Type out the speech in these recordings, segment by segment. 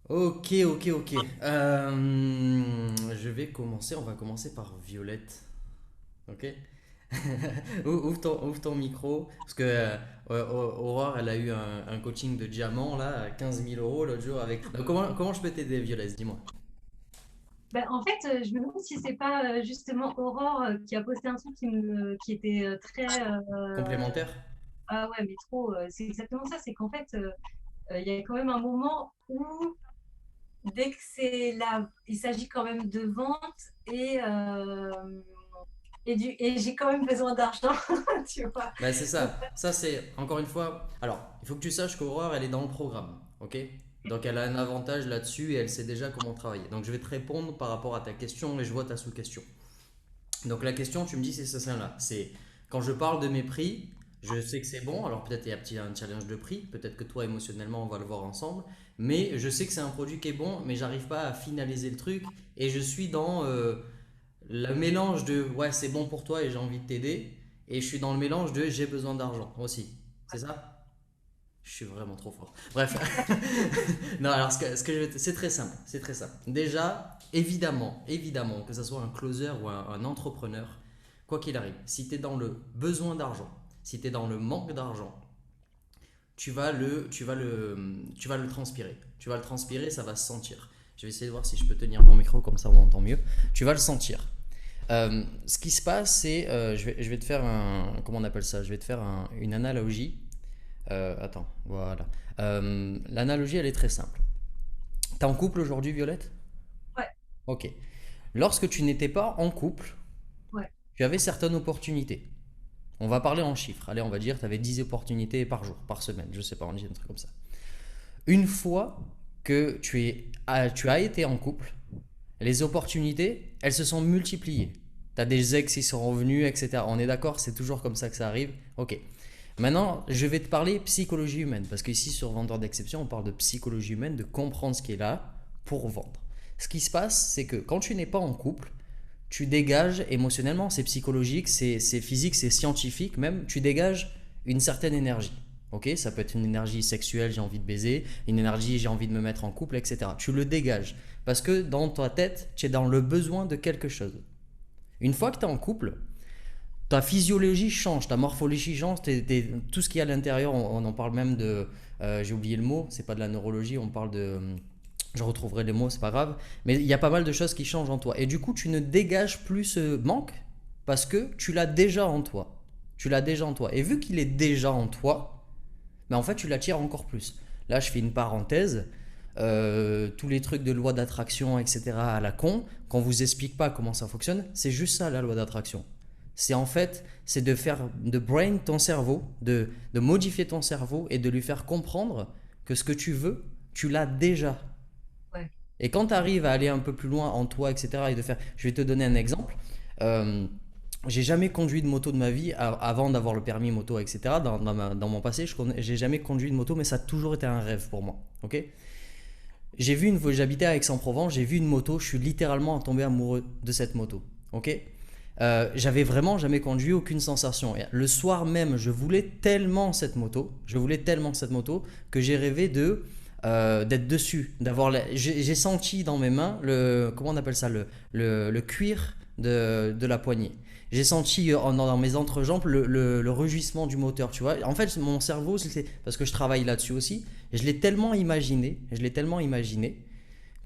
Ok, ok, ok. Je vais commencer, on va commencer par Violette. Ok? Ouvre ton micro. Parce que Aurore, elle a eu un coaching de diamant là, à 15 000 euros l'autre jour avec. Donc, comment je peux t'aider, Violette? Dis-moi. En fait, je me demande si c'est pas justement Aurore qui a posté un truc qui était très Complémentaire? ah ouais mais trop c'est exactement ça, c'est qu'en fait il y a quand même un moment où dès que il s'agit quand même de vente et j'ai quand même besoin d'argent, tu vois. Bah, c'est Donc, ça. Ça, c'est encore une fois. Alors, il faut que tu saches qu'Aurore, elle est dans le programme. Ok? Donc, elle a un avantage là-dessus et elle sait déjà comment travailler. Donc, je vais te répondre par rapport à ta question et je vois ta sous-question. Donc la question, tu me dis, c'est ça là. C'est quand je parle de mes prix, je sais que c'est bon. Alors peut-être il y a un challenge de prix. Peut-être que toi, émotionnellement, on va le voir ensemble. Mais je sais que c'est un produit qui est bon, mais j'arrive pas à finaliser le truc. Et je suis dans le mélange de ouais, c'est bon pour toi et j'ai envie de t'aider. Et je suis dans le mélange de j'ai besoin d'argent aussi. C'est ça? Je suis vraiment trop fort. Bref. Non, alors c'est très simple. C'est très simple. Déjà, évidemment, que ce soit un closer ou un entrepreneur, quoi qu'il arrive, si tu es dans le besoin d'argent, si tu es dans le manque d'argent, tu vas le transpirer. Tu vas le transpirer, ça va se sentir. Je vais essayer de voir si je peux tenir mon micro comme ça on m'entend mieux. Tu vas le sentir. Ce qui se passe, c'est, je vais te faire comment on appelle ça? Je vais te faire une analogie. Attends, voilà. L'analogie, elle est très simple. T'es en couple aujourd'hui, Violette? ouais, Ok. Lorsque tu n'étais pas en couple, ouais, tu avais certaines opportunités. On va parler en chiffres. Allez, on va dire que tu avais 10 opportunités par jour, par semaine. Je sais pas, on dit un truc comme ça. Une fois que tu as été en couple, les opportunités, elles se sont multipliées. Tu as des ex qui sont revenus, etc. On est d'accord, c'est toujours comme ça que ça arrive. Ok. Maintenant, je vais te parler psychologie humaine, parce qu'ici sur Vendeur d'exception, on parle de psychologie humaine, de comprendre ce qui est là pour vendre. Ce qui se passe, c'est que quand tu n'es pas en couple, tu dégages émotionnellement, c'est psychologique, c'est physique, c'est scientifique même, tu dégages une certaine énergie. Ok, ça peut être une énergie sexuelle, j'ai envie de baiser, une énergie, j'ai envie de me mettre en couple, etc. Tu le dégages parce que dans ta tête, tu es dans le besoin de quelque chose. Une fois que tu es en couple, ta physiologie change, ta morphologie change, tout ce qu'il y a à l'intérieur, on en parle même de, j'ai oublié le mot, c'est pas de la neurologie, on parle de, je retrouverai les mots, c'est pas grave, mais il y a pas mal de choses qui changent en toi. Et du coup, tu ne dégages plus ce manque parce que tu l'as déjà en toi. Tu l'as déjà en toi. Et vu qu'il est déjà en toi, mais en fait, tu l'attires encore plus. Là, je fais une parenthèse. Tous les trucs de loi d'attraction, etc. à la con, qu'on vous explique pas comment ça fonctionne, c'est juste ça la loi d'attraction. C'est en fait, c'est de faire, de brain ton cerveau, de modifier ton cerveau et de lui faire comprendre que ce que tu veux, tu l'as déjà. ouais. Et quand tu arrives à aller un peu plus loin en toi, etc., et de faire. Je vais te donner un exemple. Euh, j'ai jamais conduit de moto de ma vie avant d'avoir le permis moto, etc. Dans mon passé, j'ai jamais conduit de moto, mais ça a toujours été un rêve pour moi. Ok. J'habitais à Aix-en-Provence, j'ai vu une moto, je suis littéralement tombé amoureux de cette moto. Ok. J'avais vraiment jamais conduit, aucune sensation. Et le soir même, je voulais tellement cette moto que j'ai rêvé d'être dessus, j'ai senti dans mes mains comment on appelle ça, le cuir de la poignée. J'ai senti dans mes entrejambes le rugissement du moteur, tu vois. En fait, mon cerveau, parce que je travaille là-dessus aussi, je l'ai tellement imaginé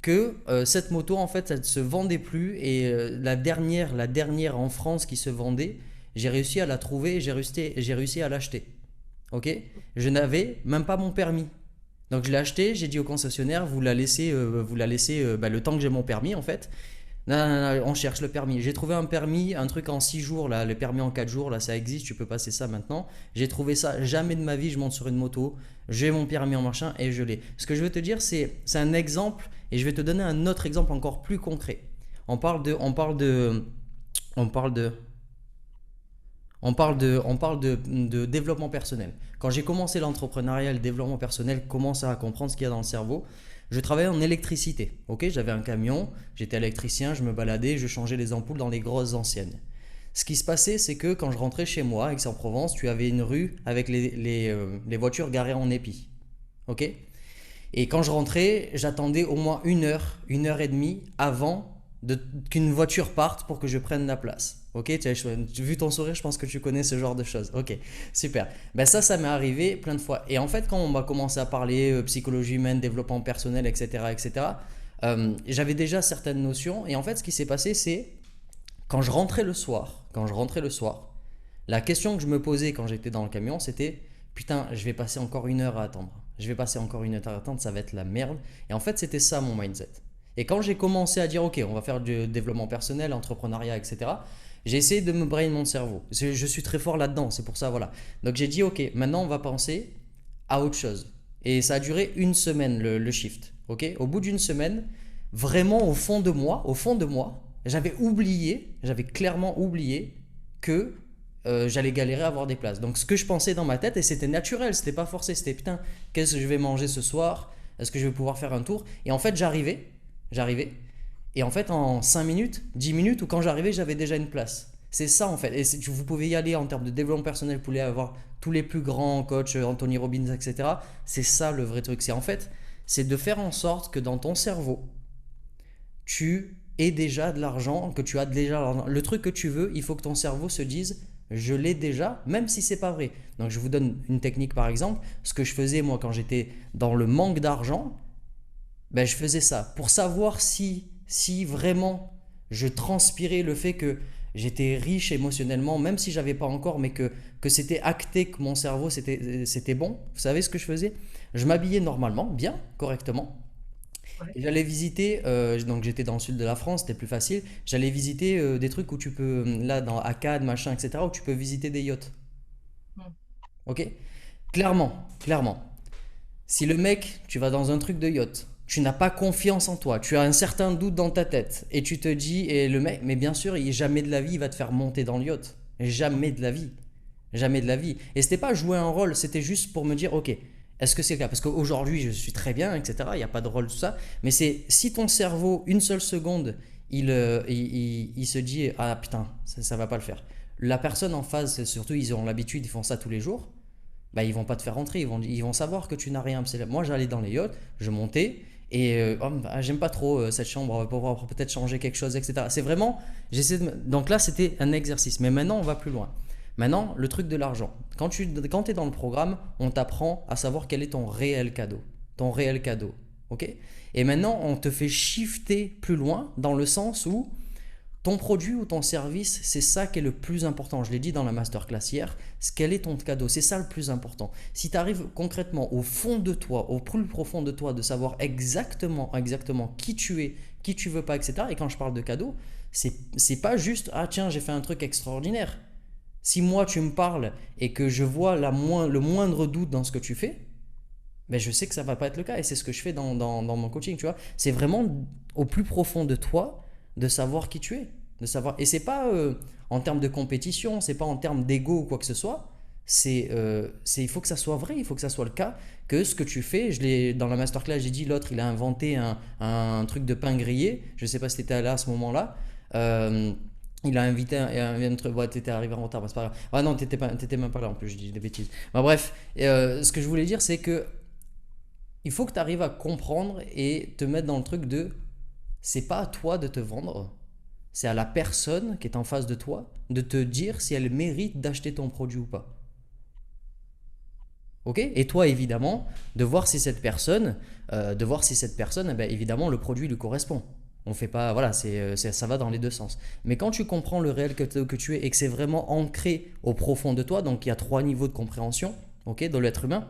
que cette moto en fait elle se vendait plus et la dernière en France qui se vendait, j'ai réussi à la trouver et j'ai réussi à l'acheter. Ok. Je n'avais même pas mon permis. Donc je l'ai acheté, j'ai dit au concessionnaire, vous la laissez bah, le temps que j'ai mon permis en fait. Non, non, non, on cherche le permis. J'ai trouvé un permis, un truc en 6 jours, là, le permis en 4 jours, là, ça existe, tu peux passer ça maintenant. J'ai trouvé ça, jamais de ma vie, je monte sur une moto, j'ai mon permis en machin et je l'ai. Ce que je veux te dire, c'est un exemple, et je vais te donner un autre exemple encore plus concret. On parle de, on parle de, on parle de, on parle de développement personnel. Quand j'ai commencé l'entrepreneuriat, le développement personnel, commence à comprendre ce qu'il y a dans le cerveau. Je travaillais en électricité. Ok, j'avais un camion, j'étais électricien, je me baladais, je changeais les ampoules dans les grosses anciennes. Ce qui se passait, c'est que quand je rentrais chez moi, à Aix-en-Provence, tu avais une rue avec les voitures garées en épi. Ok. Et quand je rentrais, j'attendais au moins une heure et demie avant qu'une voiture parte pour que je prenne la place. Ok, vu ton sourire, je pense que tu connais ce genre de choses. Ok, super. Ben ça m'est arrivé plein de fois. Et en fait, quand on m'a commencé à parler psychologie humaine, développement personnel, etc., etc., j'avais déjà certaines notions. Et en fait, ce qui s'est passé, c'est quand je rentrais le soir, la question que je me posais quand j'étais dans le camion, c'était putain, je vais passer encore une heure à attendre. Je vais passer encore une heure à attendre, ça va être la merde. Et en fait, c'était ça mon mindset. Et quand j'ai commencé à dire, ok, on va faire du développement personnel, entrepreneuriat, etc., j'ai essayé de me brain mon cerveau. Je suis très fort là-dedans, c'est pour ça, voilà. Donc j'ai dit, ok, maintenant on va penser à autre chose. Et ça a duré une semaine le shift. Ok, au bout d'une semaine, vraiment au fond de moi, j'avais clairement oublié que j'allais galérer à avoir des places. Donc ce que je pensais dans ma tête, et c'était naturel, c'était pas forcé, c'était putain, qu'est-ce que je vais manger ce soir? Est-ce que je vais pouvoir faire un tour? Et en fait, j'arrivais, et en fait, en 5 minutes, 10 minutes, ou quand j'arrivais, j'avais déjà une place. C'est ça en fait. Et vous pouvez y aller en termes de développement personnel, vous pouvez avoir tous les plus grands coachs, Anthony Robbins, etc. C'est ça le vrai truc. C'est en fait, c'est de faire en sorte que dans ton cerveau, tu aies déjà de l'argent, que tu as déjà l'argent. Le truc que tu veux, il faut que ton cerveau se dise je l'ai déjà, même si c'est pas vrai. Donc je vous donne une technique par exemple. Ce que je faisais moi quand j'étais dans le manque d'argent, ben, je faisais ça pour savoir si vraiment je transpirais le fait que j'étais riche émotionnellement, même si j'avais pas encore, mais que c'était acté que mon cerveau c'était bon. Vous savez ce que je faisais? Je m'habillais normalement, bien, correctement. Ouais. Et j'allais visiter, donc j'étais dans le sud de la France, c'était plus facile. J'allais visiter des trucs où tu peux, là dans Akkad, machin, etc., où tu peux visiter des yachts. Mm. Ok? Clairement. Si le mec, tu vas dans un truc de yacht, tu n'as pas confiance en toi, tu as un certain doute dans ta tête, et tu te dis, et le mec, mais bien sûr, jamais de la vie, il va te faire monter dans le yacht. Jamais de la vie. Jamais de la vie. Et c'était pas jouer un rôle, c'était juste pour me dire, ok, est-ce que c'est le cas? Parce qu'aujourd'hui, je suis très bien, etc. Il n'y a pas de rôle, tout ça. Mais c'est si ton cerveau, une seule seconde, il se dit, ah putain, ça va pas le faire. La personne en face, surtout, ils ont l'habitude, ils font ça tous les jours, bah, ils vont pas te faire rentrer, ils vont savoir que tu n'as rien. Moi, j'allais dans les yachts, je montais, et oh, bah, j'aime pas trop cette chambre, on va pouvoir peut-être changer quelque chose, etc. C'est vraiment, donc là, c'était un exercice. Mais maintenant, on va plus loin. Maintenant, le truc de l'argent. Quand tu es dans le programme, on t'apprend à savoir quel est ton réel cadeau. Ton réel cadeau. Ok? Et maintenant, on te fait shifter plus loin dans le sens où ton produit ou ton service, c'est ça qui est le plus important. Je l'ai dit dans la masterclass hier, quel est ton cadeau? C'est ça le plus important. Si tu arrives concrètement au fond de toi, au plus profond de toi, de savoir exactement qui tu es, qui tu veux pas, etc. Et quand je parle de cadeau, c'est pas juste ah tiens, j'ai fait un truc extraordinaire. Si moi tu me parles et que je vois le moindre doute dans ce que tu fais, ben je sais que ça va pas être le cas et c'est ce que je fais dans mon coaching, tu vois. C'est vraiment au plus profond de toi de savoir qui tu es, de savoir. Et c'est pas en termes de compétition, c'est pas en termes d'ego ou quoi que ce soit. Il faut que ça soit vrai, il faut que ça soit le cas, que ce que tu fais, dans la masterclass, j'ai dit l'autre, il a inventé un truc de pain grillé, je sais pas si tu étais là à ce moment-là. Euh, il a invité un truc. Ouais, t'étais arrivé en retard, bah, c'est pas grave. Ah non, t'étais même pas là en plus, je dis des bêtises. Bah, bref, ce que je voulais dire, c'est que il faut que tu arrives à comprendre et te mettre dans le truc de c'est pas à toi de te vendre, c'est à la personne qui est en face de toi de te dire si elle mérite d'acheter ton produit ou pas. Ok? Et toi, évidemment, de voir si cette personne, eh ben, évidemment, le produit lui correspond. On fait pas, voilà, ça va dans les deux sens. Mais quand tu comprends le réel que tu es et que c'est vraiment ancré au profond de toi, donc il y a trois niveaux de compréhension, ok, de l'être humain.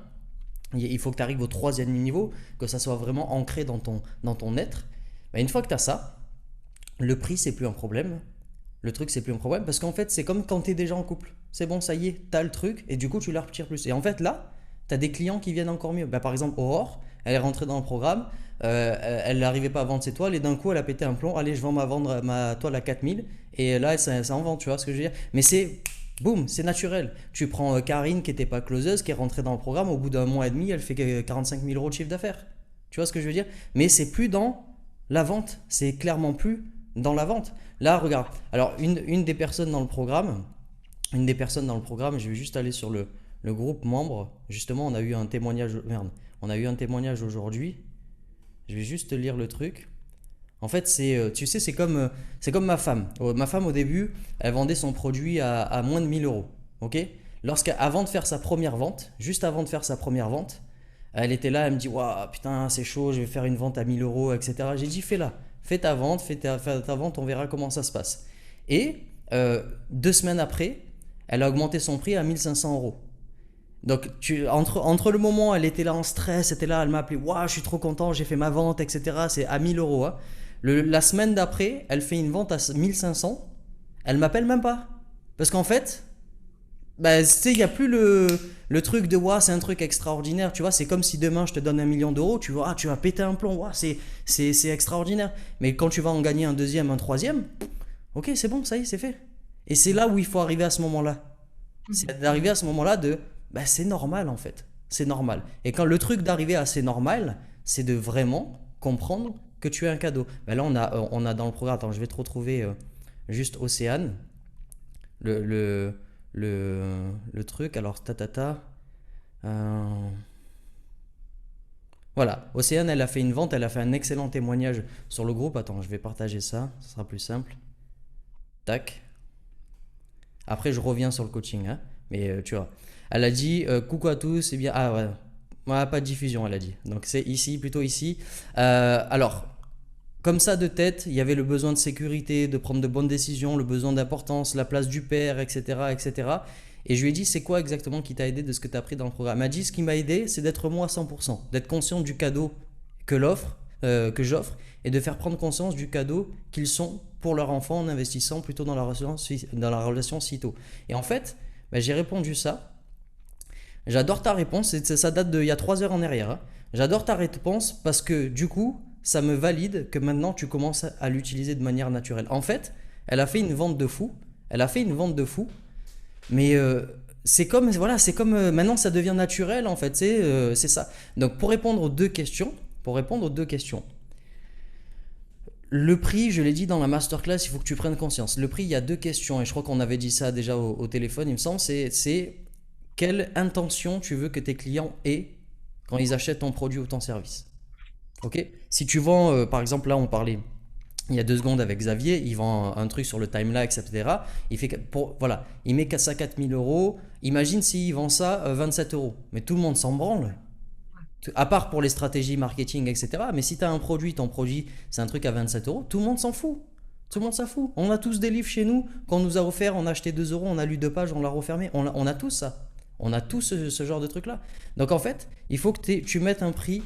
Il faut que tu arrives au troisième niveau, que ça soit vraiment ancré dans ton être. Ben, une fois que tu as ça, le prix, c'est plus un problème. Le truc, c'est plus un problème parce qu'en fait, c'est comme quand tu es déjà en couple. C'est bon, ça y est, tu as le truc et du coup, tu leur retires plus. Et en fait, là, tu as des clients qui viennent encore mieux. Ben, par exemple, Aurore, elle est rentrée dans le programme, elle n'arrivait pas à vendre ses toiles et d'un coup, elle a pété un plomb. Allez, je vends ma toile à 4000 et là, ça en vend, tu vois ce que je veux dire. Mais c'est boum, c'est naturel. Tu prends Karine qui n'était pas closeuse, qui est rentrée dans le programme, au bout d'un mois et demi, elle fait 45 000 euros de chiffre d'affaires. Tu vois ce que je veux dire? Mais c'est plus dans la vente. C'est clairement plus dans la vente. Là, regarde. Alors, une des personnes dans le programme, je vais juste aller sur le groupe membre. Justement, on a eu un témoignage. Merde. On a eu un témoignage aujourd'hui. Je vais juste te lire le truc. En fait, tu sais, c'est comme ma femme. Ma femme, au début, elle vendait son produit à moins de 1000 euros. Ok? Avant de faire sa première vente, juste avant de faire sa première vente, elle était là, elle me dit, waouh, putain, c'est chaud, je vais faire une vente à 1000 euros, etc. J'ai dit, fais-la. Fais ta vente, fais ta vente, on verra comment ça se passe. Et 2 semaines après, elle a augmenté son prix à 1500 euros. Donc, entre le moment où elle était là en stress, c'était là, elle m'a appelé, waouh, je suis trop content, j'ai fait ma vente, etc. C'est à 1000 euros. Hein. La semaine d'après, elle fait une vente à 1500. Elle m'appelle même pas. Parce qu'en fait, bah, tu sais, il n'y a plus le truc de waouh, c'est un truc extraordinaire. Tu vois, c'est comme si demain je te donne 1 million d'euros, tu vois, ah, tu vas péter un plomb, waouh, c'est extraordinaire. Mais quand tu vas en gagner un deuxième, un troisième, ok, c'est bon, ça y est, c'est fait. Et c'est là où il faut arriver à ce moment-là. C'est d'arriver à ce moment-là de bah, c'est normal en fait. C'est normal. Et quand le truc d'arriver à c'est normal, c'est de vraiment comprendre que tu es un cadeau. Bah, là, on a dans le programme, attends, je vais te retrouver juste Océane, le, le, le truc. Alors, euh, voilà, Océane, elle a fait une vente, elle a fait un excellent témoignage sur le groupe. Attends, je vais partager ça, ça sera plus simple. Tac. Après, je reviens sur le coaching, hein. Mais tu vois. Elle a dit coucou à tous, c'est bien. Ah ouais. Ouais, pas de diffusion, elle a dit. Donc c'est ici, plutôt ici. Alors, comme ça de tête, il y avait le besoin de sécurité, de prendre de bonnes décisions, le besoin d'importance, la place du père, etc., etc. Et je lui ai dit, c'est quoi exactement qui t'a aidé de ce que tu as appris dans le programme? Elle m'a dit, ce qui m'a aidé, c'est d'être moi à 100%, d'être conscient du cadeau que j'offre, et de faire prendre conscience du cadeau qu'ils sont pour leur enfant en investissant plutôt dans la relation sitôt. Et en fait, bah, j'ai répondu ça. J'adore ta réponse, ça date d'il y a 3 heures en arrière. Hein. J'adore ta réponse parce que du coup, ça me valide que maintenant tu commences à l'utiliser de manière naturelle. En fait, elle a fait une vente de fou. Elle a fait une vente de fou, mais c'est comme voilà, c'est comme maintenant ça devient naturel en fait. C'est ça. Donc pour répondre aux deux questions, le prix, je l'ai dit dans la masterclass, il faut que tu prennes conscience. Le prix, il y a deux questions, et je crois qu'on avait dit ça déjà au téléphone, il me semble, c'est quelle intention tu veux que tes clients aient quand ils achètent ton produit ou ton service. Ok? Si tu vends, par exemple, là, on parlait il y a 2 secondes avec Xavier, il vend un truc sur le timelapse, etc. Voilà, il met ça 4000 euros. Imagine s'il vend ça 27 euros. Mais tout le monde s'en branle. À part pour les stratégies marketing, etc. Mais si tu as un produit, ton produit, c'est un truc à 27 euros, tout le monde s'en fout. Tout le monde s'en fout. On a tous des livres chez nous qu'on nous a offert, on a acheté 2 euros, on a lu 2 pages, on l'a refermé. On a tous ça. On a tous ce genre de truc-là. Donc en fait, il faut que tu mettes un prix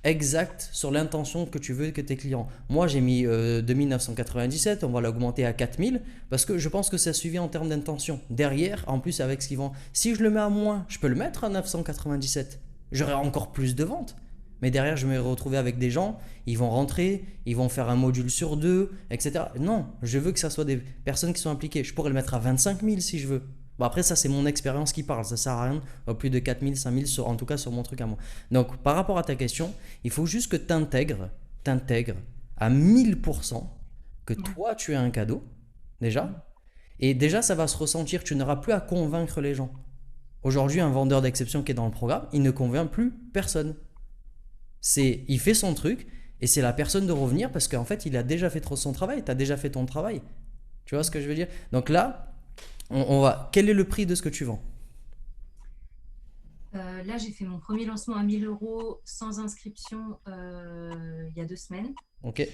exact sur l'intention que tu veux que tes clients. Moi, j'ai mis 2997, on va l'augmenter à 4000 parce que je pense que ça suffit en termes d'intention. Derrière, en plus avec ce qu'ils vendent, si je le mets à moins, je peux le mettre à 997. J'aurai encore plus de ventes. Mais derrière, je vais me retrouver avec des gens, ils vont rentrer, ils vont faire un module sur 2, etc. Non, je veux que ça soit des personnes qui sont impliquées. Je pourrais le mettre à 25 000 si je veux. Bon, après, ça, c'est mon expérience qui parle. Ça sert à rien. Plus de 4 000, 5 000, en tout cas sur mon truc à moi. Donc, par rapport à ta question, il faut juste que tu intègres à 1000% que toi, tu as un cadeau, déjà. Et déjà, ça va se ressentir. Tu n'auras plus à convaincre les gens. Aujourd'hui, un vendeur d'exception qui est dans le programme, il ne convainc plus personne. Il fait son truc et c'est la personne de revenir parce qu'en fait, il a déjà fait trop son travail. Tu as déjà fait ton travail. Tu vois ce que je veux dire? Donc là, quel est le prix de ce que tu vends? Là, j'ai fait mon premier lancement à 1000 euros sans inscription il y a 2 semaines. Ok.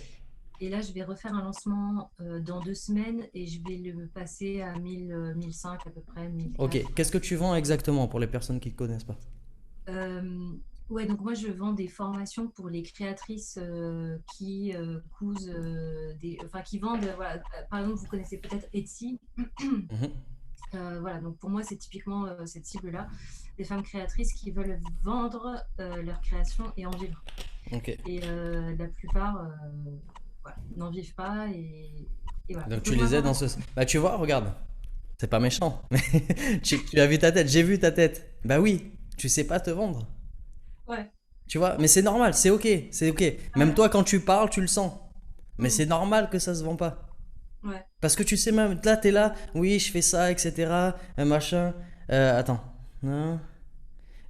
Et là, je vais refaire un lancement dans 2 semaines et je vais le passer à 1000, 1005 à peu près, 1004. Ok. Qu'est-ce que tu vends exactement pour les personnes qui ne te connaissent pas? Ouais, donc moi, je vends des formations pour les créatrices qui cousent enfin, qui vendent, voilà, par exemple, vous connaissez peut-être Etsy. Mhm. Voilà, donc pour moi, c'est typiquement cette cible-là, des femmes créatrices qui veulent vendre leur création et en vivre. Ok. Et la plupart voilà, n'en vivent pas et voilà. Donc Donc tu les aides maintenant, dans ce. Bah tu vois, regarde. C'est pas méchant. Mais tu as vu ta tête, j'ai vu ta tête. Bah oui, tu sais pas te vendre. ouais, Tu vois, mais c'est normal, c'est ok, c'est ok. Même ouais, toi, quand tu parles, tu le sens. Mais mm, c'est normal que ça se vend pas. ouais, Parce que tu sais même, là, t'es là, oui, je fais ça, etc. Machin. Attends. Non.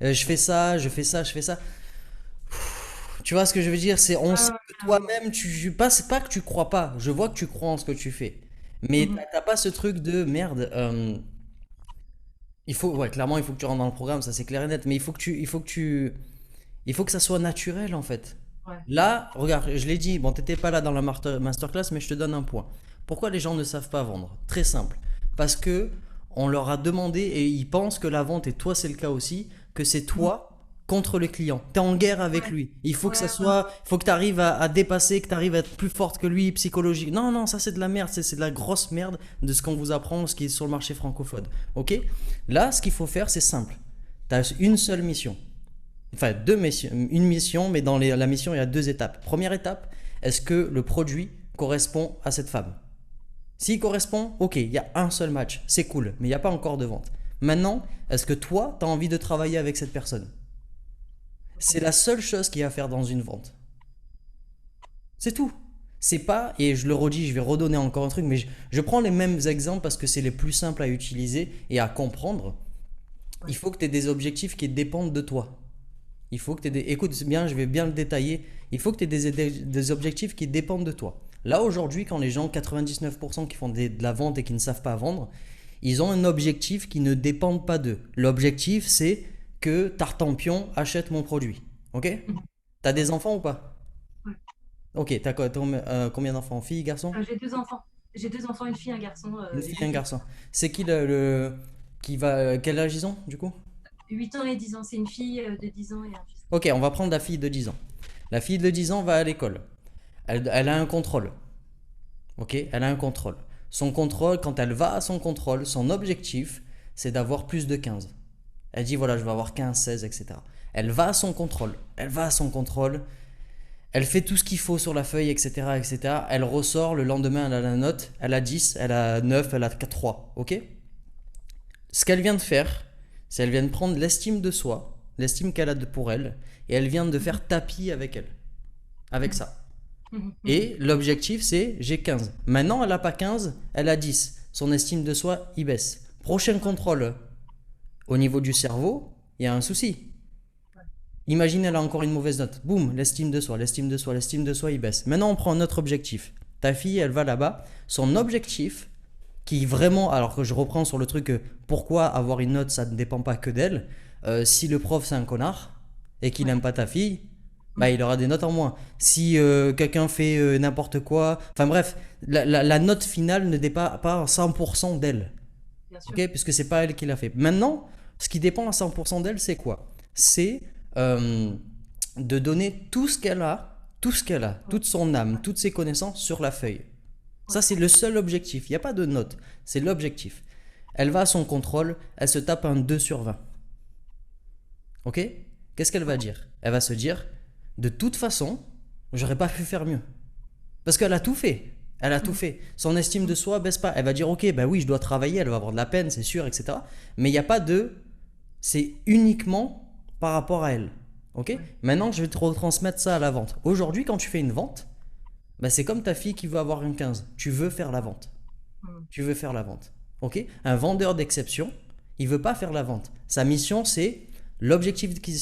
Je fais ça, je fais ça, je fais ça. Tu vois ce que je veux dire? C'est on Ouais, sait ouais, que carrément. toi-même, pas, c'est pas que tu crois pas. Je vois que tu crois en ce que tu fais. Mais Mhm. t'as pas ce truc de merde. Il faut, ouais, clairement, il faut que tu rentres dans le programme, ça c'est clair et net. Mais il faut que ça soit naturel en fait. Ouais. Là, regarde, je l'ai dit, bon, t'étais pas là dans la masterclass, mais je te donne un point. Pourquoi les gens ne savent pas vendre? Très simple. Parce que on leur a demandé, et ils pensent que la vente, et toi c'est le cas aussi, que c'est Mhm. toi contre le client. T'es en guerre avec Ouais. lui. Il faut que Ouais, ça ouais, soit, il faut que tu arrives à dépasser, que tu arrives à être plus forte que lui psychologique. Non, non, ça c'est de la merde, c'est de la grosse merde de ce qu'on vous apprend, ce qui est sur le marché francophone. Ok? Là, ce qu'il faut faire, c'est simple. Tu as une seule mission. Enfin, deux missions, une mission, mais dans la mission, il y a deux étapes. Première étape, est-ce que le produit correspond à cette femme? S'il correspond, ok, il y a un seul match, c'est cool, mais il n'y a pas encore de vente. Maintenant, est-ce que toi, tu as envie de travailler avec cette personne? C'est ouais. la seule chose qu'il y a à faire dans une vente. C'est tout. C'est pas, et je le redis, je vais redonner encore un truc, mais je prends les mêmes exemples parce que c'est les plus simples à utiliser et à comprendre. Il Ouais. faut que tu aies des objectifs qui dépendent de toi. Il faut que tu aies des... Écoute bien, je vais bien le détailler. Il faut que tu aies des objectifs qui dépendent de toi. Là, aujourd'hui, quand les gens, 99% qui font de la vente et qui ne savent pas vendre, ils ont un objectif qui ne dépend pas d'eux. L'objectif, c'est que Tartampion achète mon produit. Ok? Mhm. T'as des Ouais. enfants ou pas? Ouais. Ok, t'as combien d'enfants? Filles, garçons? J'ai deux enfants. J'ai deux enfants, une fille, un garçon, Une fille et un 8 et garçon. C'est qui le qui va... Quel âge ils ont, du coup? 8 ans et 10 ans. C'est une fille de 10 ans et un fils. Ok, on va prendre la fille de 10 ans. La fille de 10 ans va à l'école. Elle a un contrôle. Ok, elle a un contrôle. Son contrôle, quand elle va à son contrôle, son objectif, c'est d'avoir plus de 15. Elle dit voilà, je vais avoir 15, 16, etc. Elle va à son contrôle. Elle va à son contrôle. Elle fait tout ce qu'il faut sur la feuille, etc., etc. Elle ressort, le lendemain, elle a la note. Elle a 10, elle a 9, elle a 3. Ok? Ce qu'elle vient de faire, c'est qu'elle vient de prendre l'estime de soi, l'estime qu'elle a pour elle, et elle vient de Mhm. faire tapis avec elle. Avec Mhm. ça. Mhm. Mhm. Et l'objectif, c'est j'ai 15. Maintenant, elle n'a pas 15, elle a 10. Son estime de soi, il baisse. Prochain Ouais. contrôle. Au niveau du cerveau, il y a un souci. Ouais. Imagine, elle a encore une mauvaise note. Boum, l'estime de soi, l'estime de soi, l'estime de soi, il baisse. Maintenant, on prend notre objectif. Ta fille, elle va là-bas. Son objectif, qui vraiment, alors que je reprends sur le truc, pourquoi avoir une note, ça ne dépend pas que d'elle. Si le prof, c'est un connard et qu'il Ouais. n'aime pas ta fille, bah, Mhm. il aura des notes en moins. Si quelqu'un fait n'importe quoi, enfin bref, la note finale ne dépend pas à 100% d'elle. Bien sûr. Ok? Puisque c'est pas elle qui l'a fait. Maintenant, ce qui dépend à 100% d'elle, c'est quoi? C'est euh, de donner tout ce qu'elle a, tout ce qu'elle a, Ouais. toute son âme, Ouais. toutes ses connaissances sur la feuille. Ça, Ouais. c'est le seul objectif. Il n'y a pas de note. C'est l'objectif. Elle va à son contrôle, elle se tape un 2 sur 20. Ok? Qu'est-ce qu'elle va Ouais. dire? Elle va se dire, de toute façon, j'aurais pas pu faire mieux. Parce qu'elle a tout fait. Elle a tout Mhm. fait. Son estime de Mhm. soi baisse pas. Elle va dire, ok, bah oui, je dois travailler, elle va avoir de la peine, c'est sûr, etc. Mais il n'y a pas de... C'est uniquement par rapport à elle. Ok? Ouais. Maintenant, je vais te retransmettre ça à la vente. Aujourd'hui, quand tu fais une vente, bah, c'est comme ta fille qui veut avoir un 15. Tu veux faire la vente. Mhm. Tu veux faire la vente. Ok? Un vendeur d'exception, il veut pas faire la vente. Sa mission, c'est l'objectif qui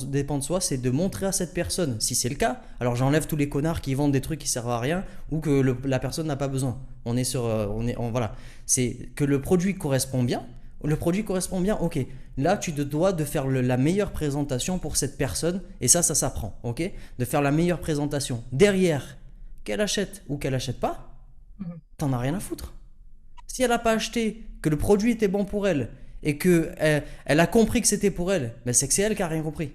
dépend de soi, c'est de montrer à cette personne. Si c'est le cas, alors j'enlève tous les connards qui vendent des trucs qui servent à rien ou que la personne n'a pas besoin. On est sur, voilà. C'est que le produit correspond bien. Le produit correspond bien, ok. Là, tu te dois de faire la meilleure présentation pour cette personne, et ça s'apprend, ok? De faire la meilleure présentation. Derrière, qu'elle achète ou qu'elle achète pas, Mhm. t'en as rien à foutre. Si elle n'a pas acheté, que le produit était bon pour elle et que elle a compris que c'était pour elle, ben c'est que c'est elle qui a rien compris.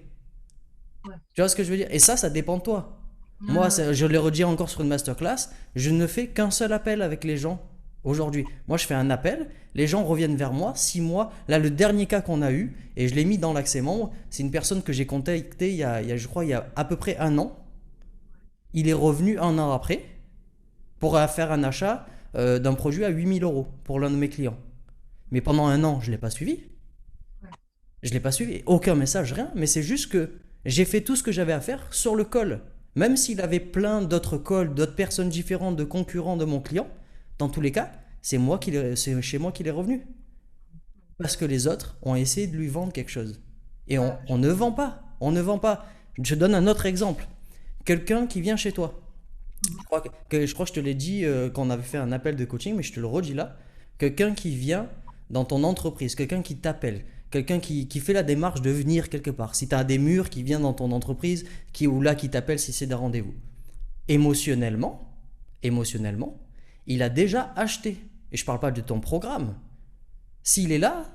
Ouais. Tu vois ce que je veux dire? Et ça dépend de toi. Ouais, Moi, ouais, je l'ai redit encore sur une masterclass, je ne fais qu'un seul appel avec les gens aujourd'hui. Moi, je fais un appel, les gens reviennent vers moi, 6 mois. Là, le dernier cas qu'on a eu, et je l'ai mis dans l'accès membre, c'est une personne que j'ai contactée je crois, il y a à peu près un an. Il est revenu un an après pour faire un achat d'un produit à 8 000 € pour l'un de mes clients. Mais pendant un an, je ne l'ai pas suivi. ouais. Je ne l'ai pas suivi. Aucun message, rien. Mais c'est juste que j'ai fait tout ce que j'avais à faire sur le call. Même s'il avait plein d'autres calls, d'autres personnes différentes, de concurrents de mon client, dans tous les cas, c'est chez moi qu'il est revenu. Parce que les autres ont essayé de lui vendre quelque chose. Et Ouais, on ne vend pas. On ne vend pas. Je donne un autre exemple. quelqu'un qui vient chez toi. Mhm. Je crois que je te l'ai dit quand on avait fait un appel de coaching, mais je te le redis là. Quelqu'un qui vient dans ton entreprise, quelqu'un qui t'appelle, quelqu'un qui fait la démarche de venir quelque part. Si tu as des murs qui viennent dans ton entreprise, ou là qui t'appelle si c'est des rendez-vous. Émotionnellement, il a déjà acheté. Et je parle pas de ton programme. S'il est là,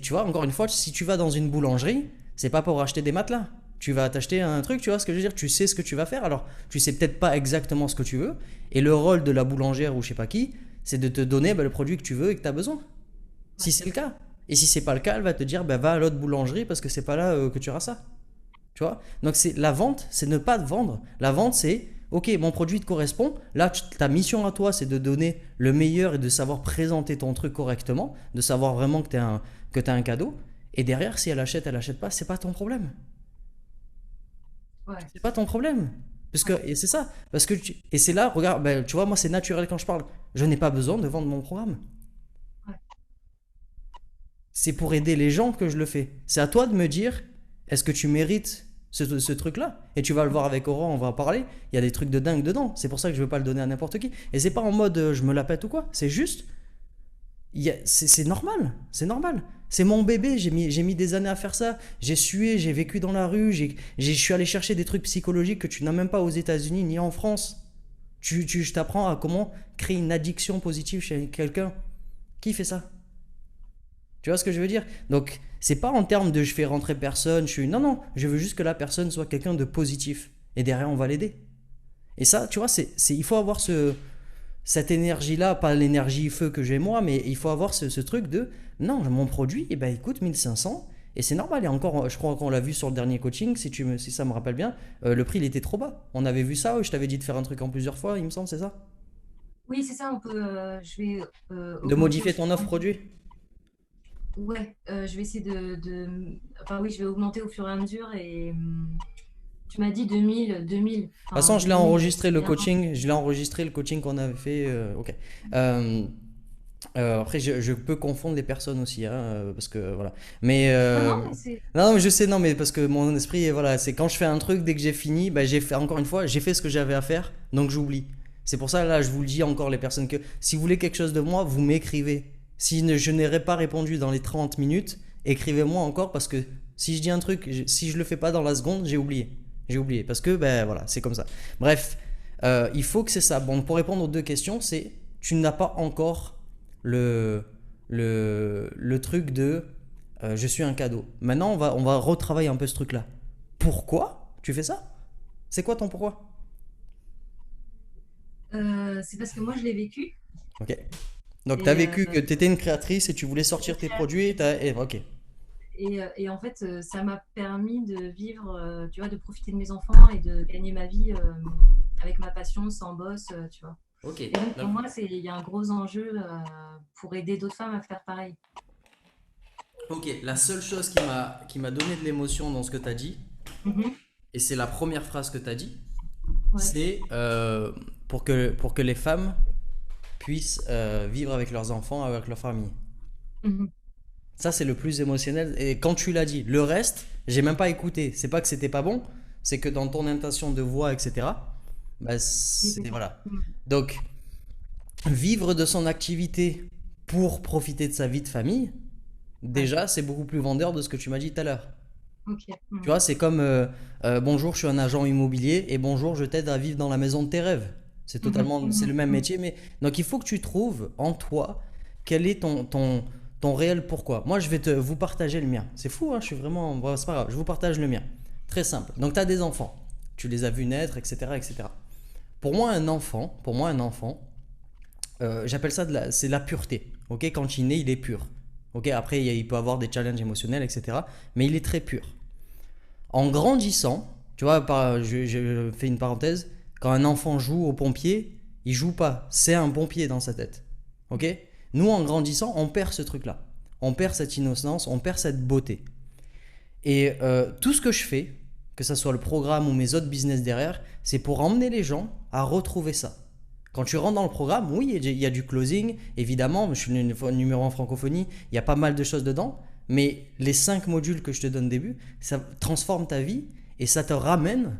tu vois, encore une fois, si tu vas dans une boulangerie, c'est pas pour acheter des matelas. Tu vas t'acheter un truc, tu vois ce que je veux dire, tu sais ce que tu vas faire. Alors, tu sais peut-être pas exactement ce que tu veux. Et le rôle de la boulangère ou je sais pas qui, c'est de te donner le produit que tu veux et que tu as besoin. Si Ouais. c'est le cas. Et si c'est pas le cas, elle va te dire, va à l'autre boulangerie parce que c'est pas là que tu auras ça. Tu vois. Donc la vente, c'est ne pas te vendre. La vente, c'est ok, mon produit te correspond. Là, ta mission à toi, c'est de donner le meilleur et de savoir présenter ton truc correctement, de savoir vraiment que tu as un cadeau. Et derrière, si elle achète pas, c'est pas ton problème. Ouais. C'est pas ton problème. Parce que, Ouais. et c'est ça. Et c'est là, regarde, ben, tu vois, moi, c'est naturel quand je parle. Je n'ai pas besoin de vendre mon programme. Ouais. C'est pour aider les gens que je le fais. C'est à toi de me dire, est-ce que tu mérites ce truc-là? Et tu vas le voir avec Aurore, on va en parler. Il y a des trucs de dingue dedans. C'est pour ça que je veux pas le donner à n'importe qui. Et c'est pas en mode je me la pète ou quoi. C'est juste, c'est normal. C'est normal. C'est mon bébé. J'ai mis des années à faire ça. J'ai sué, j'ai vécu dans la rue. Je suis allé chercher des trucs psychologiques que tu n'as même pas aux États-Unis ni en France. Je t'apprends à comment créer une addiction positive chez quelqu'un. Qui fait ça? Tu vois ce que je veux dire? Donc, c'est pas en termes de je fais rentrer personne, Non, non, je veux juste que la personne soit quelqu'un de positif. Et derrière, on va l'aider. Et ça, tu vois, il faut avoir cette énergie-là, pas l'énergie feu que j'ai moi, mais il faut avoir ce truc de non, mon produit, eh ben, il coûte 1500. Et c'est normal. Et encore, je crois qu'on l'a vu sur le dernier coaching, si ça me rappelle bien, le prix, il était trop bas. On avait vu ça, je t'avais dit de faire un truc en plusieurs fois, il me semble, c'est ça? Oui, c'est ça, je vais De augmenter au modifier fur ton et à offre mesure. produit. Ouais, je vais essayer enfin oui, je vais augmenter au fur et à mesure et tu m'as dit 2000. De toute façon, Enfin je l'ai 2000, enregistré c'est le bien. coaching. Je l'ai enregistré le coaching qu'on avait fait. Ok. Euh, après, je peux confondre les personnes aussi, hein, parce que voilà. Mais Non, non, mais c'est... non, mais je sais, non, mais parce que mon esprit, voilà, c'est quand je fais un truc, dès que j'ai fini, bah, j'ai fait encore une fois, j'ai fait ce que j'avais à faire, donc j'oublie. C'est pour ça là, je vous le dis encore les personnes que si vous voulez quelque chose de moi, vous m'écrivez. Si je n'aurais pas répondu dans les 30 minutes, écrivez-moi encore parce que si je dis un truc, si je le fais pas dans la seconde, j'ai oublié. J'ai oublié parce que ben voilà, c'est comme ça. Bref, il faut que c'est ça. Bon, pour répondre aux deux questions, c'est tu n'as pas encore le, le truc de je suis un cadeau. Maintenant, on va retravailler un peu ce truc-là. Pourquoi tu fais ça? C'est quoi ton pourquoi? C'est parce que moi, je l'ai vécu. Ok. Donc, tu as Et, vécu que tu étais une créatrice et tu voulais j'étais sortir tes produits. créatrice. Ok. Et en fait, ça m'a permis de vivre, tu vois, de profiter de mes enfants et de gagner ma vie avec ma passion, sans boss, tu vois. Ok. Et donc, pour Donc, moi, il y a un gros enjeu pour aider d'autres femmes à faire pareil. ok. La seule chose qui m'a donné de l'émotion dans ce que tu as dit, Mhm. et c'est la première phrase que tu as dit, Ouais. c'est pour que les femmes puissent vivre avec leurs enfants, avec leur famille. Mhm. Ça, c'est le plus émotionnel. Et quand tu l'as dit, le reste, j'ai même pas écouté. C'est pas que c'était pas bon, c'est que dans ton intention de voix, etc., bah, Il était bon. voilà. Mhm. Donc, vivre de son activité pour profiter de sa vie de famille, Ouais. déjà, c'est beaucoup plus vendeur de ce que tu m'as dit tout à l'heure. Ok. Tu Mhm. vois, c'est comme bonjour, je suis un agent immobilier et bonjour, je t'aide à vivre dans la maison de tes rêves. Mhm. C'est le Mhm. même Mhm. métier, mais donc il faut que tu trouves en toi quel est ton réel pourquoi. Moi, je vais vous partager le mien. C'est fou, hein, je suis vraiment, bon, c'est pas grave, je vous partage le mien. Très simple. Donc, tu as des enfants, tu les as vus naître, etc., etc. Pour moi, un enfant, j'appelle ça c'est la pureté. Ok, quand il naît, il est pur. Ok, après, il peut avoir des challenges émotionnels, etc., mais il est très pur. En grandissant, tu vois, je fais une parenthèse, quand un enfant joue au pompier, il joue pas, c'est un pompier dans sa tête. Ok? Nous, en grandissant, on perd ce truc-là. On perd cette innocence, on perd cette beauté. Et tout ce que je fais, que ce soit le programme ou mes autres business derrière, c'est pour emmener les gens à retrouver ça. Quand tu rentres dans le programme, oui, il y a du closing, évidemment, je suis numéro 1 francophonie, il y a pas mal de choses dedans, mais les 5 modules que je te donne au début, ça transforme ta vie et ça te ramène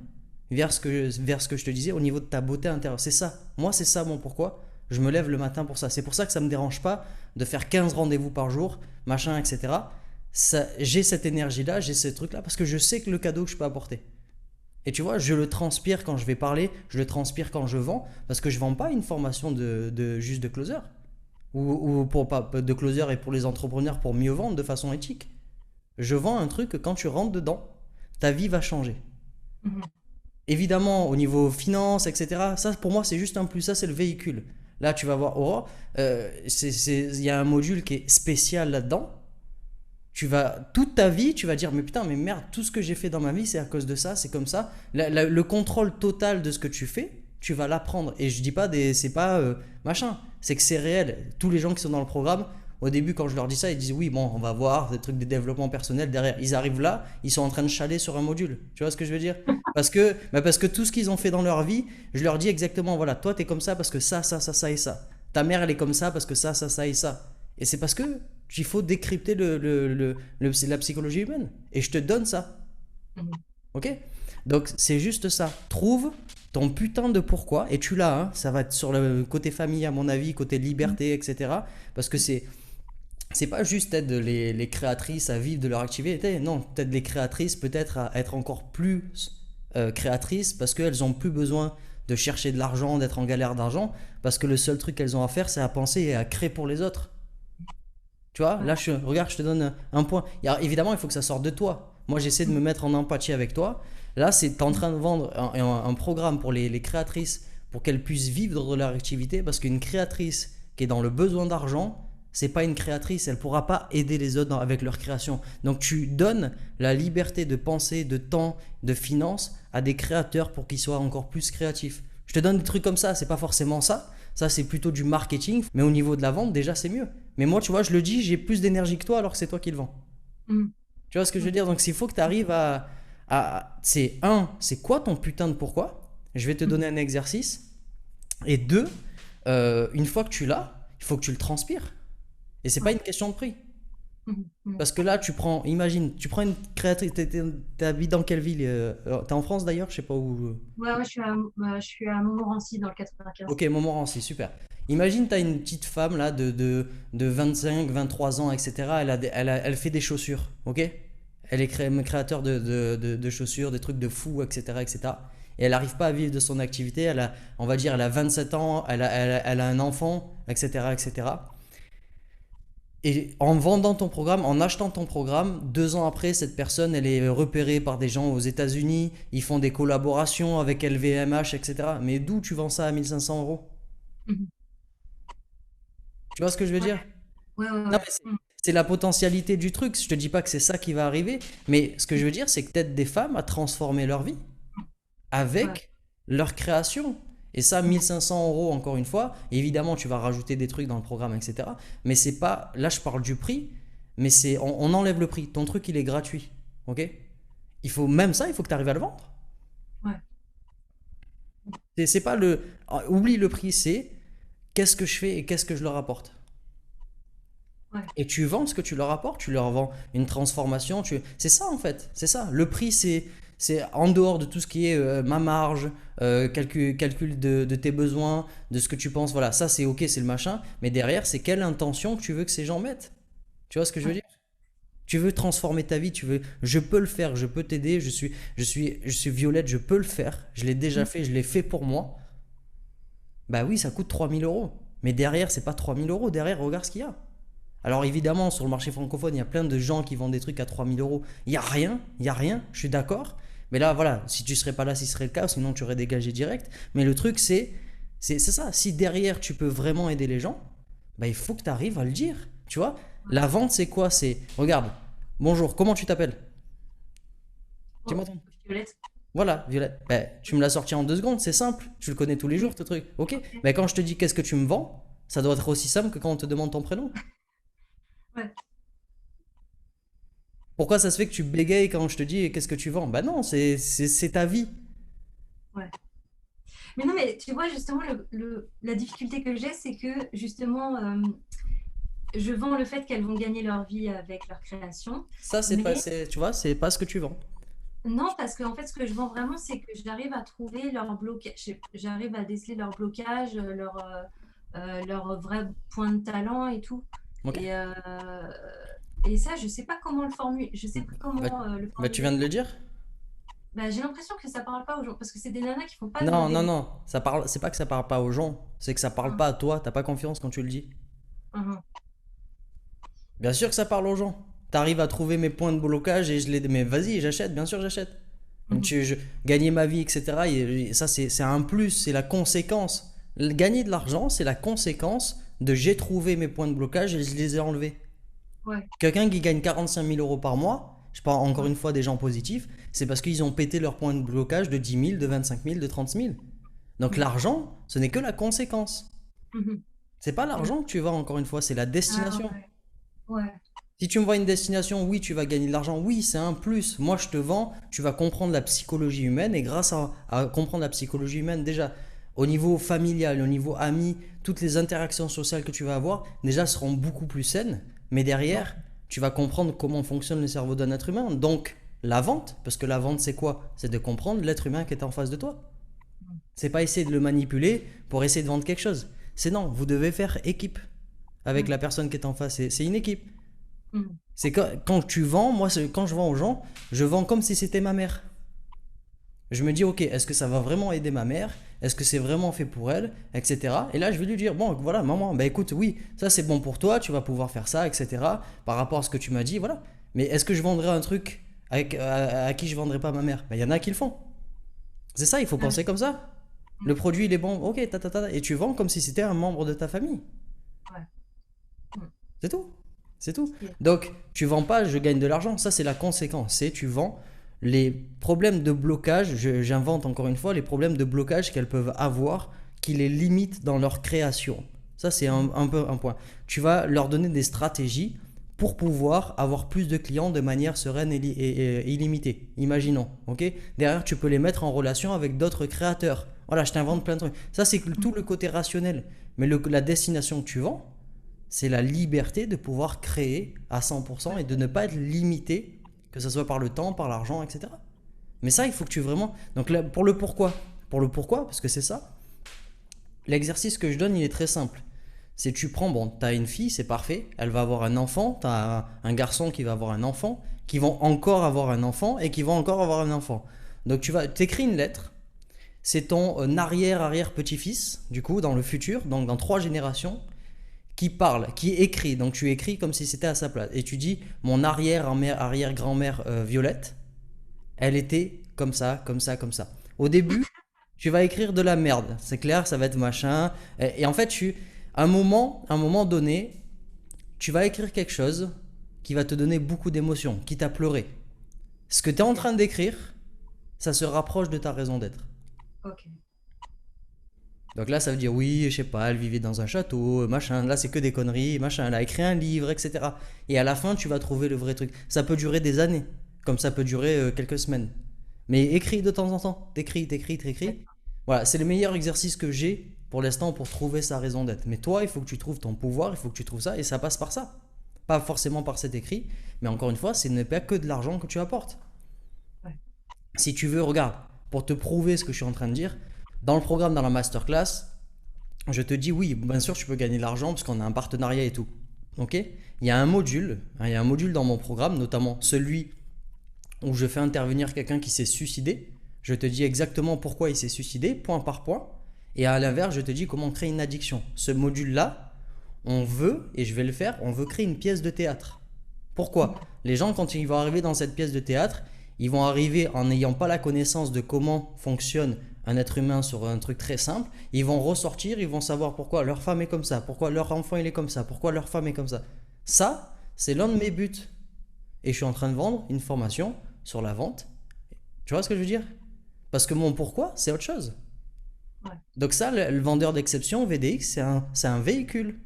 vers ce que je te disais au niveau de ta beauté intérieure. C'est ça. Moi, c'est ça mon pourquoi. Je me lève le matin pour ça. C'est pour ça que ça me dérange pas de faire 15 rendez-vous par jour, machin, etc. Ça, j'ai cette énergie-là, j'ai ce truc-là, parce que je sais que le cadeau que je peux apporter. Et tu vois, je le transpire quand je vais parler, je le transpire quand je vends, parce que je vends pas une formation juste de closer. Ou pour, pas, de closer et pour les entrepreneurs pour mieux vendre de façon éthique. Je vends un truc que quand tu rentres dedans, ta vie va changer. Mhm. Évidemment, au niveau finance, etc., ça pour moi c'est juste un plus, ça c'est le véhicule. Là tu vas voir Aura, il y a un module qui est spécial là-dedans. Tu vas, toute ta vie, tu vas dire, mais putain, mais merde, tout ce que j'ai fait dans ma vie, c'est à cause de ça, c'est comme ça. Le contrôle total de ce que tu fais, tu vas l'apprendre. Et je dis pas c'est pas machin, c'est que c'est réel. Tous les gens qui sont dans le programme, au début, quand je leur dis ça, ils disent, oui, bon, on va voir des trucs de développement personnel derrière. Ils arrivent là, ils sont en train de chaler sur un module. Tu vois ce que je veux dire? Parce que tout ce qu'ils ont fait dans leur vie, je leur dis exactement, voilà, toi, t'es comme ça parce que ça et ça. Ta mère, elle est comme ça parce que ça et ça. Et c'est parce que il faut décrypter c'est la psychologie humaine. Et je te donne ça. Mhm. Ok? Donc c'est juste ça. Trouve ton putain de pourquoi. Et tu l'as, hein. Ça va être sur le côté famille, à mon avis, côté liberté, etc. Parce que c'est pas juste aider les créatrices à vivre de leur activité. Non, peut-être les créatrices, peut-être à être encore plus créatrices parce qu'elles ont plus besoin de chercher de l'argent, d'être en galère d'argent. Parce que le seul truc qu'elles ont à faire, c'est à penser et à créer pour les autres. Tu vois, Ouais. là, regarde, je te donne un point. Évidemment, il faut que ça sorte de toi. Moi, j'essaie de me mettre en empathie avec toi. Là, tu es en train de vendre un programme pour les créatrices pour qu'elles puissent vivre de leur activité. Parce qu'une créatrice qui est dans le besoin d'argent, c'est pas une créatrice. Elle pourra pas aider les autres avec leur création. Donc, tu donnes la liberté de penser, de temps, de finances à des créateurs pour qu'ils soient encore plus créatifs. Je te donne des trucs comme ça. C'est pas forcément ça. Ça, c'est plutôt du marketing. Mais au niveau de la vente, déjà, c'est mieux. Mais moi, tu vois, je le dis, j'ai plus d'énergie que toi alors que c'est toi qui le vends. Mhm. Tu vois ce que je veux Ok. dire? Donc, il faut que tu arrives c'est un, c'est quoi ton putain de pourquoi? Je vais te donner un exercice. Et deux, une fois que tu l'as, il faut que tu le transpires. Et c'est pas Ouais. une question de prix. Mhm. Mhm. Parce que là, imagine, tu prends une créatrice, t'habites dans quelle ville? T'es en France d'ailleurs? Je sais pas où. Ouais, ouais, je suis à Montmorency dans le 95. Ok, Montmorency, super. Imagine, tu as une petite femme là de 25, 23 ans, etc. Elle fait des chaussures, ok? Elle est créateur de chaussures, des trucs de fou, etc., etc. Et elle n'arrive pas à vivre de son activité. On va dire, elle a 27 ans, elle a un enfant, etc., etc. Et en vendant ton programme, en achetant ton programme, 2 ans après, cette personne, elle est repérée par des gens aux États-Unis. Ils font des collaborations avec LVMH, etc. Mais d'où tu vends ça à 1 500 euros? Mhm. Tu vois ce que je veux Ouais, dire? ouais, ouais, Non, ouais. mais c'est Mhm. c'est la potentialité du truc. Je te dis pas que c'est ça qui va arriver, mais ce que je veux dire, c'est que peut-être des femmes à transformer leur vie Ouais. avec leur création. Et ça, Mhm. 1 500 euros, encore une fois. Évidemment, tu vas rajouter des trucs dans le programme, etc. Mais c'est pas. Là, je parle du prix, mais on enlève le prix. Ton truc, il est gratuit. Ok? Même ça, il faut que tu arrives à le vendre. Ouais. C'est pas le. Oublie le prix, c'est qu'est-ce que je fais et qu'est-ce que je leur apporte. Ouais. Et tu vends ce que tu leur apportes, tu leur vends une transformation. C'est ça en fait, c'est ça. Le prix, c'est en dehors de tout ce qui est ma marge, calcul de tes besoins, de ce que tu penses. Voilà, ça c'est ok, c'est le machin. Mais derrière, c'est quelle intention que tu veux que ces gens mettent. Tu vois ce que je veux Ouais. dire? Tu veux transformer ta vie, je peux le faire, je peux t'aider, je suis Violette, je peux le faire. Je l'ai déjà Mhm. fait, je l'ai fait pour moi. Bah oui, ça coûte 3 000 euros. Mais derrière, c'est pas 3 000 euros. Derrière, regarde ce qu'il y a. Alors évidemment, sur le marché francophone, il y a plein de gens qui vendent des trucs à 3 000 euros. Il y a rien, je suis d'accord. Mais là, voilà, si tu serais pas là, si ce serait le cas, sinon tu aurais dégagé direct. Mais le truc, c'est ça. Si derrière, tu peux vraiment aider les gens, bah, il faut que tu arrives à le dire. Tu vois, la vente, c'est quoi? Regarde, bonjour, comment tu t'appelles? Tu Oh, m'entends? Violette. Voilà, Violette. Bah, tu me l'as sorti en 2 secondes, c'est simple. Tu le connais tous les jours, Oui. ce truc. Ok. Ok. Mais quand je te dis qu'est-ce que tu me vends, ça doit être aussi simple que quand on te demande ton prénom. Ouais. Pourquoi ça se fait que tu bégayes quand je te dis qu'est-ce que tu vends? Bah non, c'est ta vie. Ouais. Mais non, mais tu vois, justement, la difficulté que j'ai, c'est que justement, je vends le fait qu'elles vont gagner leur vie avec leur création, Ça, c'est pas, mais tu vois, c'est pas ce que tu vends. Non, parce que en fait, ce que je vends vraiment, c'est que j'arrive à trouver leur blocage, j'arrive à déceler leur blocage, leur vrai point de talent et tout. Ok? Et, euh, et ça, je sais pas comment le formuler. Je sais pas Bah, comment le bah, tu viens formuler. de le dire? Bah, j'ai l'impression que ça parle pas aux gens parce que c'est des nanas qui font pas Non, des non, blocages. non. Ça parle, c'est pas que ça parle pas aux gens, c'est que ça parle Hein, pas à toi. T'as pas confiance quand tu le dis. hein, Bien sûr que ça parle aux gens. T'arrives à trouver mes points de blocage et je les. Mais vas-y, j'achète, bien sûr, j'achète. mhm, Gagner ma vie, etc. Et ça, c'est un plus, c'est la conséquence. Gagner de l'argent, c'est la conséquence de j'ai trouvé mes points de blocage et je les ai enlevés. ouais, Quelqu'un qui gagne 45 000 euros par mois, je parle encore ouais, une fois des gens positifs, c'est parce qu'ils ont pété leur point de blocage de 10 000, de 25 000, de 30 000. Donc mhm, l'argent, ce n'est que la conséquence. mhm, C'est pas mhm. l'argent que tu vas, encore une fois, c'est la Ah destination. ouais, ouais, Si tu me vois une destination, oui, tu vas gagner de l'argent, oui, c'est un plus. Moi, je te vends, tu vas comprendre la psychologie humaine et grâce à comprendre la psychologie humaine, déjà, au niveau familial, au niveau ami, toutes les interactions sociales que tu vas avoir, déjà, seront beaucoup plus saines. Mais ouais, derrière, tu vas comprendre comment fonctionne le cerveau d'un être humain. Donc, la vente, parce que la vente, c'est quoi? C'est de comprendre l'être humain qui est en face de toi. C'est pas essayer de le manipuler pour essayer de vendre quelque chose. C'est non, vous devez faire équipe avec mhm, la personne qui est en face. C'est une équipe. mhm. C'est quand tu vends, moi, quand je vends aux gens, je vends comme si c'était ma mère. Je me dis, ok, est-ce que ça va vraiment aider ma mère? Est-ce que c'est vraiment fait pour elle? Etc. Et là, je vais lui dire, bon, voilà, maman, bah écoute, oui, ça c'est bon pour toi, tu vas pouvoir faire ça, etc. Par rapport à ce que tu m'as dit, voilà. Mais est-ce que je vendrais un truc à qui je vendrais pas ma mère? Bah, il y en a qui le font. C'est ça, il faut Ouais, penser comme ça. Le mhm, produit, il est bon, ok, et tu vends comme si c'était un membre de ta famille. ouais, mhm. C'est tout. C'est tout. Ok. Donc, tu vends pas, je gagne de l'argent. Ça, c'est la conséquence. C'est tu vends les problèmes de blocage. J'invente encore une fois les problèmes de blocage qu'elles peuvent avoir qui les limitent dans leur création. Ça, c'est Mhm, un peu un point. Tu vas leur donner des stratégies pour pouvoir avoir plus de clients de manière sereine et illimitée. Imaginons, ok? Derrière, tu peux les mettre en relation avec d'autres créateurs. Voilà, je t'invente plein de trucs. Ça, c'est tout le côté rationnel. Mais la destination que tu vends, c'est la liberté de pouvoir créer à 100% ouais, et de ne pas être limité, que ce soit par le temps, par l'argent, etc. Mais ça, il faut que tu vraiment. Donc là, pour le pourquoi, parce que c'est ça, l'exercice que je donne, il est très simple. C'est tu prends, bon, t'as une fille, c'est parfait, elle va avoir un enfant, t'as un garçon qui va avoir un enfant, qui vont encore avoir un enfant et qui vont encore avoir un enfant. Donc tu vas t'écris une lettre, c'est ton arrière-arrière-petit-fils, du coup, dans le futur, donc dans 3 générations, qui parle, qui écrit. Donc tu écris comme si c'était à sa place. Et tu dis, mon arrière-grand-mère Violette, elle était comme ça, comme ça, comme ça. Au début, tu vas écrire de la merde. C'est clair, ça va être machin. Et en fait, à un moment donné, tu vas écrire quelque chose qui va te donner beaucoup d'émotions, qui t'a pleuré. Ce que tu es en ok, train d'écrire, ça se rapproche de ta raison d'être. ok. Donc là, ça veut dire oui, je sais pas, elle vivait dans un château, machin. Là, c'est que des conneries, machin. Elle a écrit un livre, etc. Et à la fin, tu vas trouver le vrai truc. Ça peut durer des années, comme ça peut durer quelques semaines. Mais écris de temps en temps. T'écris, t'écris, t'écris. D'accord. Voilà, c'est le meilleur exercice que j'ai pour l'instant pour trouver sa raison d'être. Mais toi, il faut que tu trouves ton pouvoir, il faut que tu trouves ça, et ça passe par ça. Pas forcément par cet écrit, mais encore une fois, ce n'est pas que de l'argent que tu apportes. Ouais. Si tu veux, regarde, pour te prouver ce que je suis en train de dire, dans le programme, dans la masterclass, je te dis oui, bien sûr, tu peux gagner de l'argent parce qu'on a un partenariat et tout. Ok? Il y a un module, hein, il y a un module dans mon programme, notamment celui où je fais intervenir quelqu'un qui s'est suicidé. Je te dis exactement pourquoi il s'est suicidé, point par point. Et à l'inverse, je te dis comment créer une addiction. Ce module-là, on veut, et je vais le faire, on veut créer une pièce de théâtre. Pourquoi? Mhm, Les gens, quand ils vont arriver dans cette pièce de théâtre, ils vont arriver en n'ayant pas la connaissance de comment fonctionne un être humain sur un truc très simple. Ils vont ressortir, ils vont savoir pourquoi leur femme est comme ça, pourquoi leur enfant il est comme ça, pourquoi leur femme est comme ça. Ça, c'est l'un de mes buts. Et je suis en train de vendre une formation sur la vente. Tu vois ce que je veux dire? Parce que mon pourquoi, c'est autre chose. ouais. Donc ça, le vendeur d'exception, VDX, c'est un véhicule.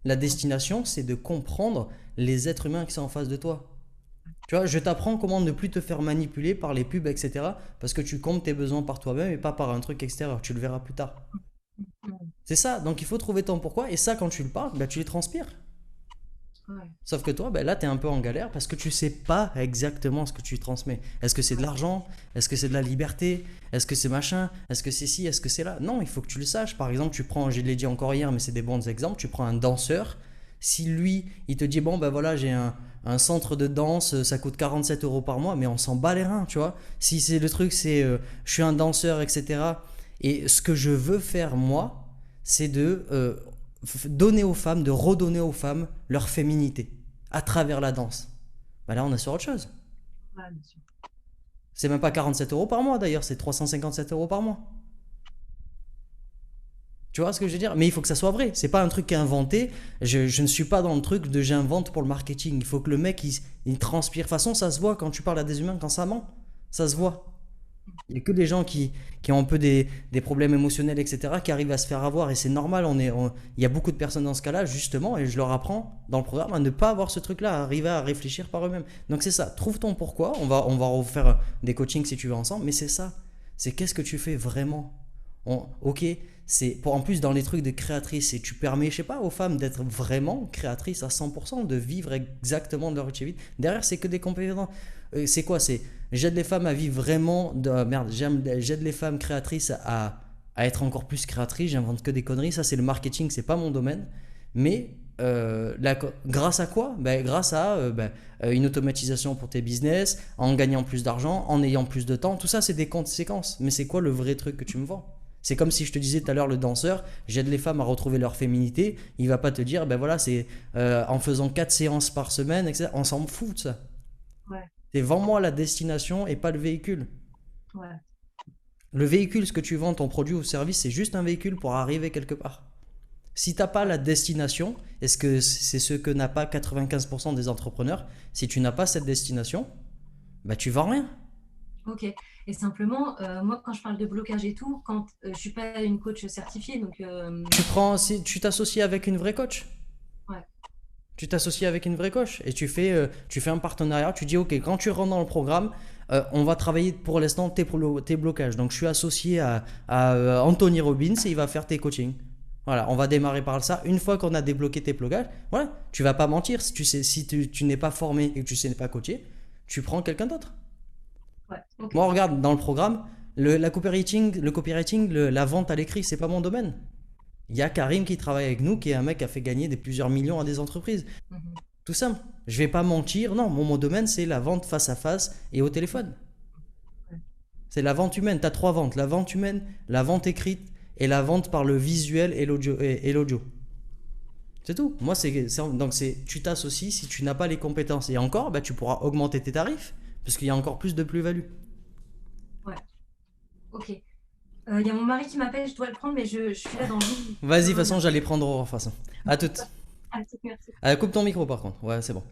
La destination, c'est de comprendre les êtres humains qui sont en face de toi. Tu vois, je t'apprends comment ne plus te faire manipuler par les pubs, etc. Parce que tu comptes tes besoins par toi-même et pas par un truc extérieur. Tu le verras plus tard. Mhm, C'est ça. Donc il faut trouver ton pourquoi. Et ça, quand tu le parles, bah, tu les transpires. ouais. Sauf que toi, ben là, tu es un peu en galère parce que tu sais pas exactement ce que tu transmets. Est-ce que c'est de Ouais, l'argent? Est-ce que c'est de la liberté? Est-ce que c'est machin? Est-ce que c'est ci? Est-ce que c'est là? Non, il faut que tu le saches. Par exemple, tu prends, je l'ai dit encore hier, mais c'est des bons exemples, tu prends un danseur. Si lui, il te dit, bon, ben voilà, j'ai un centre de danse, ça coûte 47 euros par mois, mais on s'en bat les reins, tu vois. Si c'est le truc, c'est je suis un danseur, etc. Et ce que je veux faire, moi, c'est de donner aux femmes, de redonner aux femmes leur féminité à travers la danse. Bah là, on est sur autre chose. ouais, bien sûr. C'est même pas 47 euros par mois d'ailleurs, c'est 357 euros par mois. Tu vois ce que je veux dire? Mais il faut que ça soit vrai. C'est pas un truc qui est inventé. Je ne suis pas dans le truc de j'invente pour le marketing. Il faut que le mec il transpire. De toute façon, ça se voit quand tu parles à des humains, quand ça ment. Ça se voit. Il n'y a que des gens qui ont un peu des problèmes émotionnels, etc., qui arrivent à se faire avoir. Et c'est normal, il y a beaucoup de personnes dans ce cas-là, justement, et je leur apprends dans le programme à ne pas avoir ce truc-là, à arriver à réfléchir par eux-mêmes. Donc c'est ça, trouve ton pourquoi. On va refaire des coachings si tu veux ensemble, mais c'est ça. C'est qu'est-ce que tu fais vraiment. Ok, en plus dans les trucs de créatrice, et tu permets, je sais pas, aux femmes d'être vraiment créatrices à 100%, de vivre exactement de leur activité. Derrière, c'est que des compétences. C'est quoi? C'est j'aide les femmes à vivre vraiment merde, j'aide les femmes créatrices à être encore plus créatrices. J'invente que des conneries. Ça, c'est le marketing, c'est pas mon domaine. Mais grâce à quoi? Ben, grâce à une automatisation pour tes business, en gagnant plus d'argent, en ayant plus de temps. Tout ça, c'est des conséquences. Mais c'est quoi le vrai truc que tu me vends? C'est comme si je te disais tout à l'heure, le danseur, j'aide les femmes à retrouver leur féminité. Il va pas te dire, ben voilà, c'est en faisant 4 séances par semaine, etc. On s'en fout de ça. Ouais, C'est vends-moi la destination et pas le véhicule. ouais. Le véhicule, ce que tu vends, ton produit ou service, c'est juste un véhicule pour arriver quelque part. Si t'as pas la destination, est-ce que c'est ce que n'a pas 95% des entrepreneurs? Si tu n'as pas cette destination, bah tu vends rien. Ok. Et simplement, moi, quand je parle de blocage et tout, quand je suis pas une coach certifiée, donc Tu t'associes avec une vraie coach. ouais, Tu t'associes avec une vraie coach et tu fais un partenariat. Tu dis, ok, quand tu rentres dans le programme, on va travailler pour l'instant tes blocages. Donc je suis associé à Anthony Robbins et il va faire tes coachings. Voilà, on va démarrer par ça. Une fois qu'on a débloqué tes blocages, voilà, tu vas pas mentir. Si tu n'es pas formé et que tu sais pas coacher, tu prends quelqu'un d'autre. ouais, ok, Moi, regarde, dans le programme, le copywriting, la vente à l'écrit, c'est pas mon domaine. Il y a Karim qui travaille avec nous, qui est un mec qui a fait gagner plusieurs millions à des entreprises. mhm, Tout simple. Je vais pas mentir, non, mon domaine, c'est la vente face à face et au téléphone. ouais, C'est la vente humaine. Tu as trois ventes, la vente humaine, la vente écrite et la vente par le visuel et l'audio. C'est tout. Moi, donc tu t'associes si tu n'as pas les compétences. Et encore, bah, tu pourras augmenter tes tarifs parce qu'il y a encore plus de plus-value. ouais, ok. Il y a mon mari qui m'appelle, je dois le prendre, mais je suis là dans 10 minutes. Vas-y, Je de toute reviens. façon, j'allais prendre en face. À toutes. Ah, merci. Coupe ton micro par contre. Ouais, c'est bon.